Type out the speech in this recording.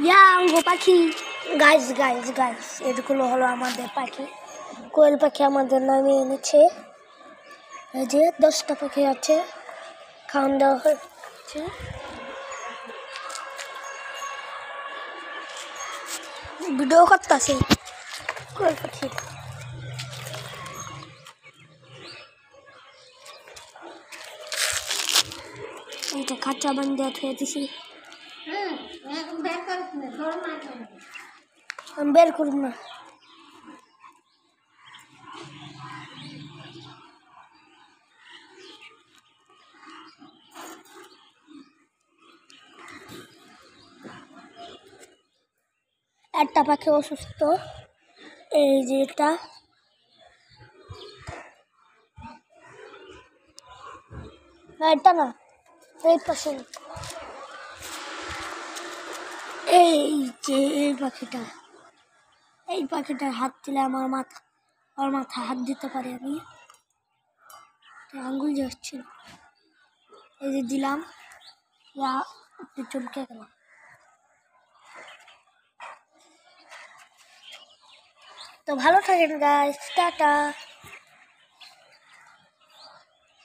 Yango পাখি। Guys guys guys, এগুলো হলো আমাদের পাখি। কোয়েল পাখি আমাদের নামিয়ে এনেছে। এই যে 10টা পাখি আছে, খাওয়ান দেওয়া হচ্ছে। ভিডিও করতেছে কোয়েল পাখি। এইটা খাঁচা বান্ধে খেয়ে দিছি। আমি বের করব না। একটা পাখি অসুস্থ, এই যে এটা। এটা না, এই পাশে। এই যে এই পাখিটার হাত দিলে আমার মাথা হাত দিতে পারি আমি। আঙ্গুল যাচ্ছে, এই যে দিলাম, একটু চমকে গেলাম। তো ভালো থাকেন গাইস, টাটা।